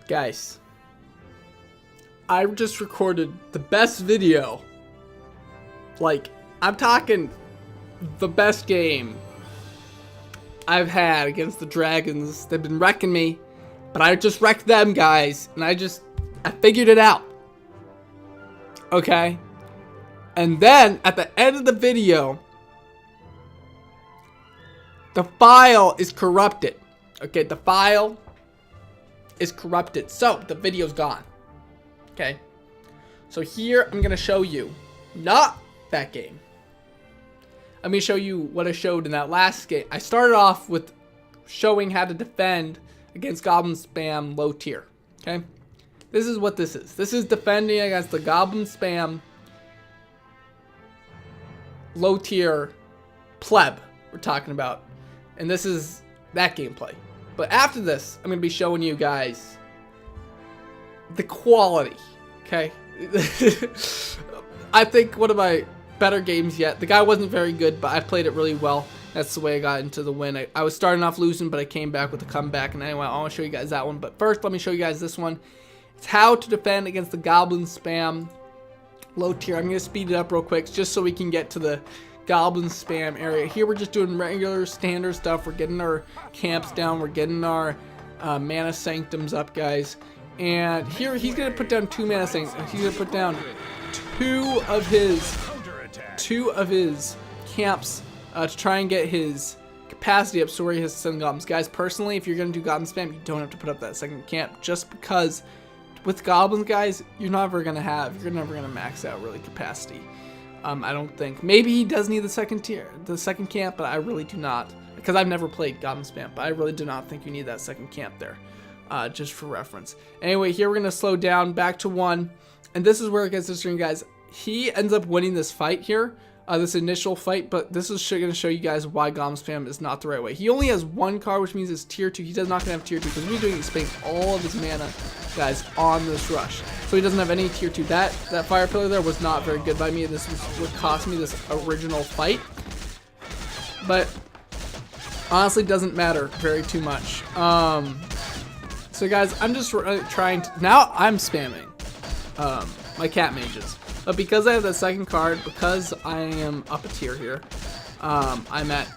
Guys, I just recorded the best video. Like, I'm talking the best game I've had against the Dragons. They've been wrecking me, but I just wrecked them, guys, and I figured it out. Okay? And then, at the end of the video, the file is corrupted. Okay, the file is corrupted, so the video's gone. Okay? So here, I'm gonna show you, not that game. Let me show you what I showed in that last game. I started off with showing how to defend against Goblin Spam low tier. Okay? This is what this is. This is defending against the Goblin Spam low tier pleb we're talking about. And this is that gameplay. But after this, I'm going to be showing you guys the quality. Okay? I think one of my better games yet. The guy wasn't very good, but I played it really well. That's the way I got into the win. I was starting off losing, but I came back with a comeback. And anyway, I want to show you guys that one. But first, let me show you guys this one. It's how to defend against the Goblin Spam low tier. I'm going to speed it up real quick just so we can get to the Goblin Spam area. Here we're just doing regular standard stuff. We're getting our camps down. We're getting our mana sanctums up, guys. And here he's going to put down 2 mana sanctums. He's going to put down two of his camps to try and get his capacity up so where he has to send goblins. Guys, personally, if you're going to do Goblin Spam, you don't have to put up that second camp, just because with goblins, guys, you're never going to max out really capacity. I don't think. Maybe he does need the second camp, but I really do not, because I've never played Goblin Spam, but I really do not think you need that second camp there, just for reference. Anyway, here we're going to slow down back to 1, and this is where it gets interesting, guys. He ends up winning this fight here, this initial fight, but this is going to show you guys why Goblin Spam is not the right way. He only has 1 card, which means it's tier 2. He's not going to have tier 2, because what he's doing is spending all of his mana, guys, on this rush. So he doesn't have any tier 2. That fire pillar there was not very good by me. This was what cost me this original fight. But honestly, doesn't matter very too much. So guys, I'm just trying to, now I'm spamming my cat mages. But because I have that second card, because I am up a tier here, I'm at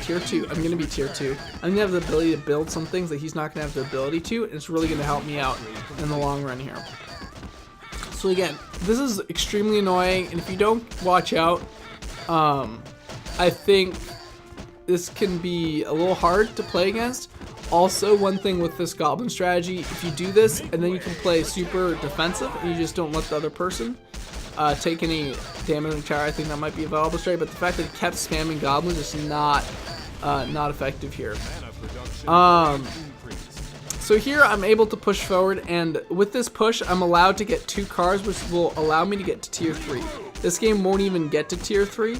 tier 2. I'm going to be tier 2. I'm going to have the ability to build some things that he's not going to have the ability to, and it's really going to help me out in the long run here. So again, this is extremely annoying, and if you don't watch out, I think this can be a little hard to play against. Also, one thing with this goblin strategy, if you do this, and then you can play super defensive, and you just don't let the other person take any damage in the tower, I think that might be a valuable strategy, but the fact that he kept spamming goblins is not effective here. So here I'm able to push forward, and with this push I'm allowed to get 2 cards, which will allow me to get to tier 3. This game won't even get to tier 3,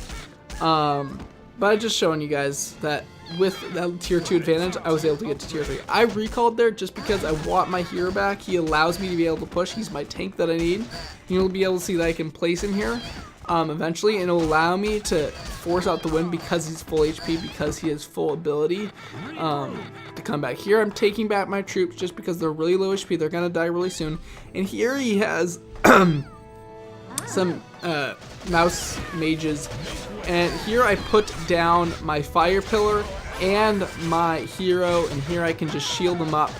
but I'm just showing you guys that with that tier 2 advantage I was able to get to tier 3. I recalled there just because I want my hero back. He allows me to be able to push. He's my tank that I need. You'll be able to see that I can place him here eventually, and it'll allow me to force out the win because he's full HP, because he has full ability to come back. Here I'm taking back my troops just because they're really low HP. They're gonna die really soon. And here he has some mouse mages, and here I put down my fire pillar and my hero, and here I can just shield them up,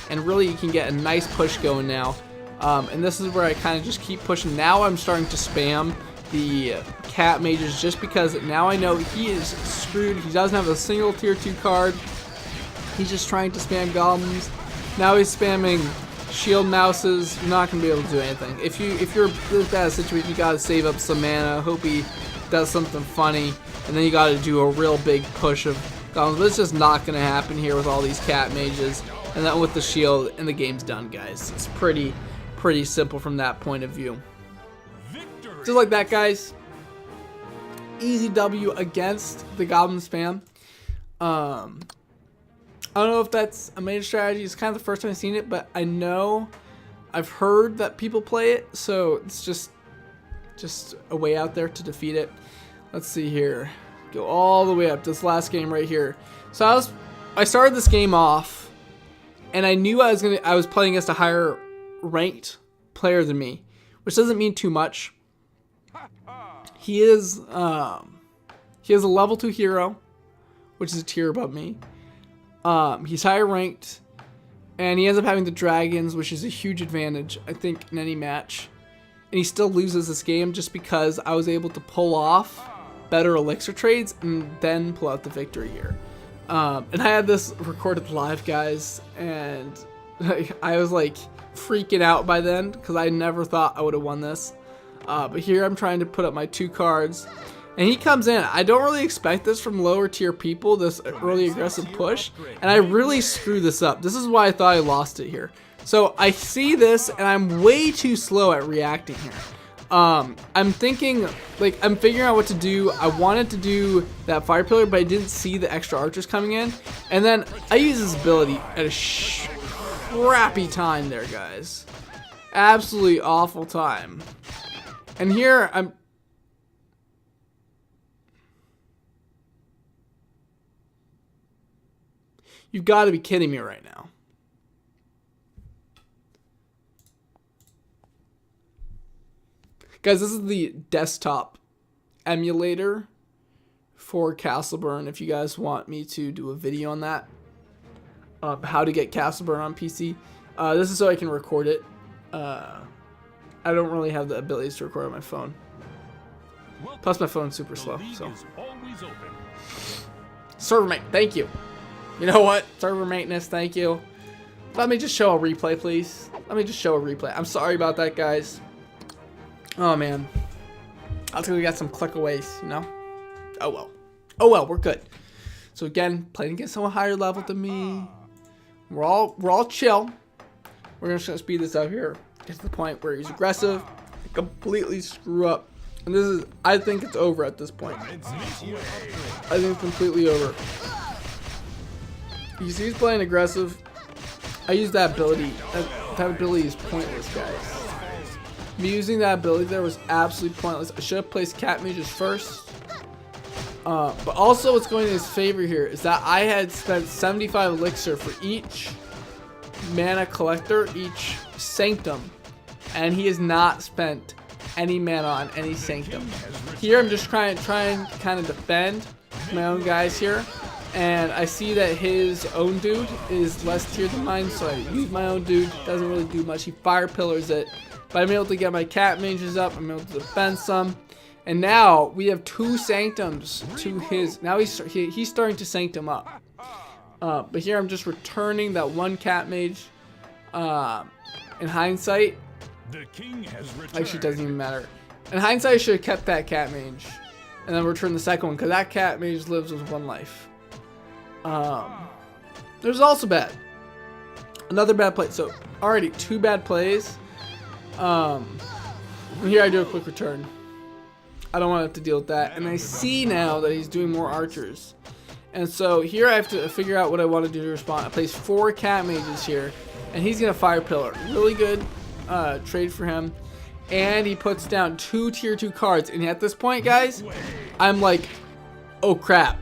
and really you can get a nice push going now. And this is where I kind of just keep pushing. Now I'm starting to spam the cat mages just because now I know he is screwed. He doesn't have a single tier 2 card. He's just trying to spam goblins. Now he's spamming shield mouses. You're not going to be able to do anything. If you're in this bad situation, you got to save up some mana, hope he does something funny, and then you got to do a real big push of goblins. But it's just not going to happen here with all these cat mages. And then with the shield, and the game's done, guys. It's pretty simple from that point of view. Just like that, guys. Easy W against the Goblin Spam. I don't know if that's a major strategy. It's kind of the first time I've seen it, but I know I've heard that people play it, so it's just a way out there to defeat it. Let's see here. Go all the way up to this last game right here. So I started this game off, and I knew I was playing against a higher ranked player than me, which doesn't mean too much. He is a level 2 hero, which is a tier above me. He's higher ranked, and he ends up having the dragons, which is a huge advantage, I think, in any match. And he still loses this game just because I was able to pull off better elixir trades and then pull out the victory here. And I had this recorded live, guys, and I was like freaking out by then because I never thought I would have won this. But here I'm trying to put up my 2 cards, and he comes in. I don't really expect this from lower tier people, this early aggressive push, and I really screw this up. This is why I thought I lost it here. So I see this, and I'm way too slow at reacting here. I'm thinking, like, I'm figuring out what to do. I wanted to do that fire pillar, but I didn't see the extra archers coming in. And then I use this ability at a crappy time there, guys. Absolutely awful time. And here I'm... You've got to be kidding me right now. Guys, this is the desktop emulator for Castleburn. If you guys want me to do a video on that, how to get Castleburn on PC. This is so I can record it. I don't really have the abilities to record on my phone. Plus my phone's super slow. So server mate, thank you. You know what? Server maintenance, thank you. Let me just show a replay, please. Let me just show a replay. I'm sorry about that, guys. Oh man, I think we got some clickaways, you know. Oh well, oh well, we're good. So again, playing against someone higher level than me. We're all chill. We're just gonna speed this up here. Get to the point where he's aggressive, completely screw up, and this is. I think it's over at this point. I think it's completely over. You see, he's playing aggressive. I use that ability. That ability is pointless, guys. Me using that ability there was absolutely pointless. I should have placed cat mages first. But also what's going in his favor here is that I had spent 75 elixir for each mana collector, each sanctum. And he has not spent any mana on any sanctum. Here I'm just trying to kind of defend my own guys here. And I see that his own dude is less tiered than mine, so I use my own dude. Doesn't really do much. He fire pillars it. But I'm able to get my cat mages up. I'm able to defend some. And now we have 2 sanctums to his. Now he's starting to sanctum up. But here I'm just returning that 1 cat mage. In hindsight, actually it doesn't even matter. In hindsight, I should have kept that cat mage. And then return the second one, because that cat mage lives with 1 life. There's also bad. Another bad play. So already 2 bad plays. Here I do a quick return. I don't want to have to deal with that. And I see now that he's doing more archers. And so here I have to figure out what I want to do to respond. I place 4 cat mages here. And he's going to fire pillar. Really good trade for him. And he puts down 2 tier 2 cards. And at this point, guys, I'm like, oh crap.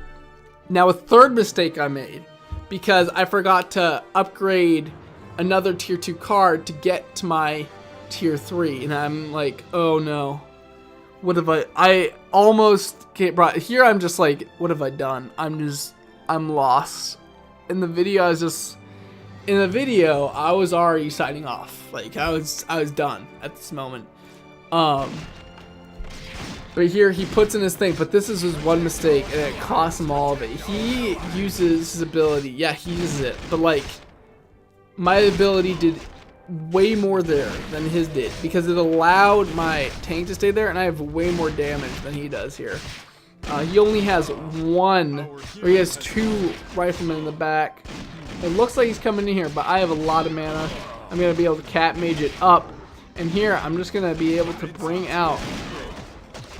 Now a third mistake I made. Because I forgot to upgrade another tier 2 card to get to my tier 3, and I'm like, oh no, what have I almost get brought here. I'm just like, what have I done? I'm lost. In the video I was already signing off. Like I was done at this moment. But here he puts in his thing, but this is his 1 mistake and it costs him all of it. He uses his ability. Yeah, he uses it, but like my ability did way more there than his did because it allowed my tank to stay there, and I have way more damage than he does here. He only has 1, or he has 2 riflemen in the back. It looks like he's coming in here, but I have a lot of mana. I'm going to be able to cat mage it up, and here I'm just going to be able to bring out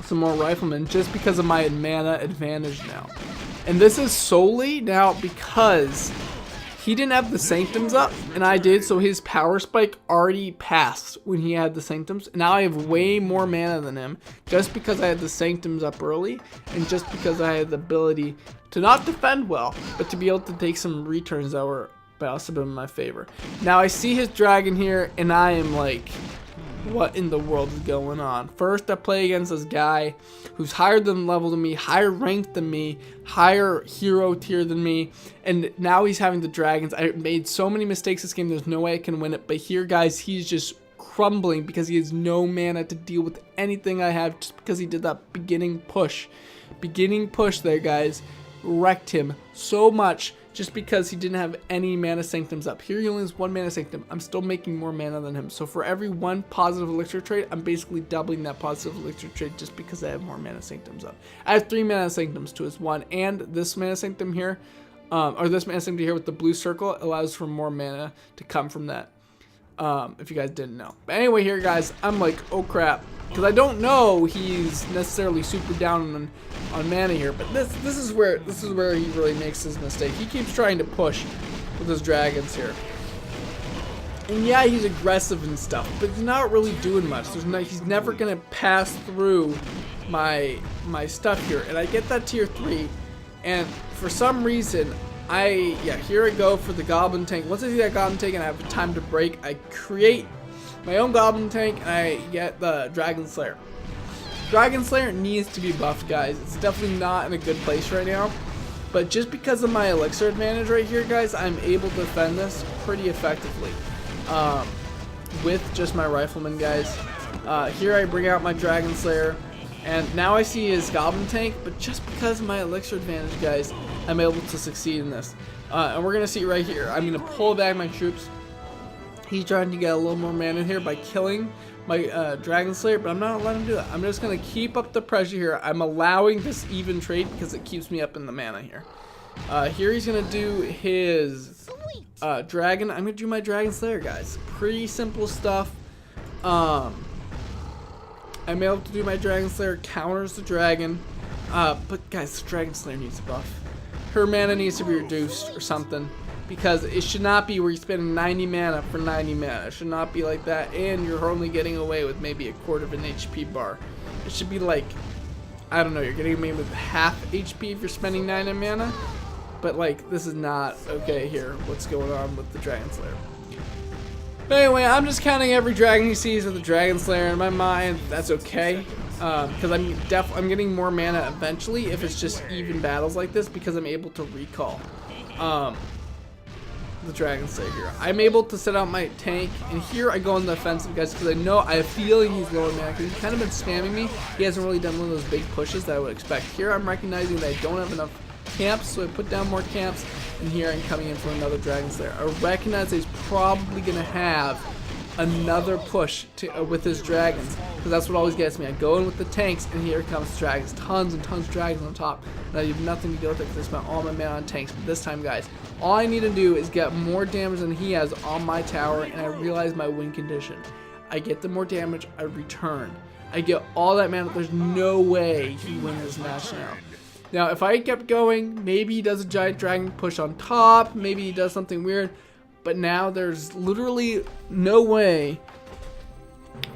some more riflemen just because of my mana advantage now. And this is solely now because he didn't have the sanctums up, and I did, so his power spike already passed when he had the sanctums. Now I have way more mana than him, just because I had the sanctums up early, and just because I had the ability to not defend well, but to be able to take some returns that were but also been in my favor. Now I see his dragon here, and I am like, what in the world is going on? First, I play against this guy who's higher than level than me, higher ranked than me, higher hero tier than me, and now he's having the dragons. I made so many mistakes this game, there's no way I can win it, but here, guys, he's just crumbling because he has no mana to deal with anything I have just because he did that beginning push. Beginning push there, guys, wrecked him so much just because he didn't have any mana sanctums up. Here he only has 1 mana sanctum. I'm still making more mana than him. So for every 1 positive elixir trade, I'm basically doubling that positive elixir trade just because I have more mana sanctums up. I have 3 mana sanctums to his 1, and this mana sanctum here, or this mana sanctum here with the blue circle allows for more mana to come from that. If you guys didn't know. But anyway, here, guys, I'm like, oh crap, because I don't know he's necessarily super down on mana here. But this is where he really makes his mistake. He keeps trying to push with his dragons here, and yeah, he's aggressive and stuff, but he's not really doing much. He's never gonna pass through my stuff here, and I get that tier 3, and for some reason. Here I go for the goblin tank. Once I see that goblin tank and I have time to break, I create my own goblin tank and I get the dragon slayer. Dragon slayer needs to be buffed, guys. It's definitely not in a good place right now, but just because of my elixir advantage right here, guys, I'm able to defend this pretty effectively with just my rifleman, guys. Here I bring out my dragon slayer, and now I see his goblin tank, but just because of my elixir advantage, guys, I'm able to succeed in this. And we're going to see right here. I'm going to pull back my troops. He's trying to get a little more mana here by killing my Dragon Slayer, but I'm not letting him do that. I'm just going to keep up the pressure here. I'm allowing this even trade because it keeps me up in the mana here. Here he's going to do his dragon. I'm going to do my Dragon Slayer, guys. Pretty simple stuff. I'm able to do my Dragon Slayer, counters the dragon. But guys, the Dragon Slayer needs a buff. Her mana needs to be reduced or something, because it should not be where you're spending 90 mana for 90 mana. It should not be like that, and you're only getting away with maybe a quarter of an HP bar. It should be like, I don't know, you're getting away with half HP if you're spending 90 mana, but like, this is not okay here, what's going on with the Dragon Slayer. But anyway, I'm just counting every dragon he sees with the Dragon Slayer. In my mind, that's okay. Because I'm getting more mana eventually if it's just even battles like this, because I'm able to recall the Dragon Slayer here. I'm able to set out my tank, and here I go on the offensive, guys, because I have a feeling he's low mana, because he's kind of been spamming me. He hasn't really done one of those big pushes that I would expect. Here I'm recognizing that I don't have enough camps, so I put down more camps, and here I'm coming in for another Dragon Slayer. I recognize that he's probably going to have another push with his dragons, because that's what always gets me. I go in with the tanks, and here comes dragons, tons and tons of dragons on top, and I have nothing to deal with it because I spent all my mana on tanks. But this time, guys, all I need to do is get more damage than he has on my tower, and I realize my win condition. I get the more damage, I return. I get all that mana. There's no way he wins this match now. Now, if I kept going, maybe he does a giant dragon push on top, maybe he does something weird. But now there's literally no way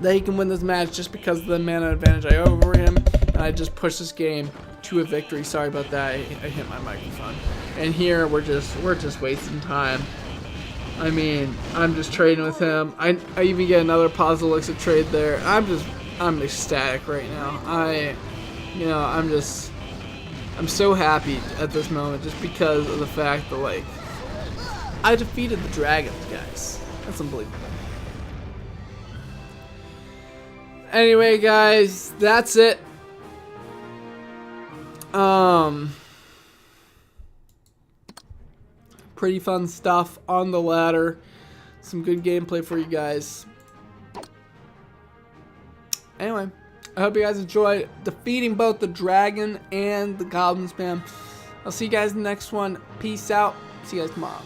that he can win this match just because of the mana advantage I have over him. And I just push this game to a victory. Sorry about that. I hit my microphone. And here we're just wasting time. I mean, I'm just trading with him. I even get another positive elixir trade there. I'm ecstatic right now. I'm so happy at this moment just because of the fact that, like, I defeated the dragons, guys. That's unbelievable. Anyway, guys, that's it. Pretty fun stuff on the ladder. Some good gameplay for you guys. Anyway, I hope you guys enjoyed defeating both the dragon and the goblin spam. I'll see you guys in the next one. Peace out. See you guys tomorrow.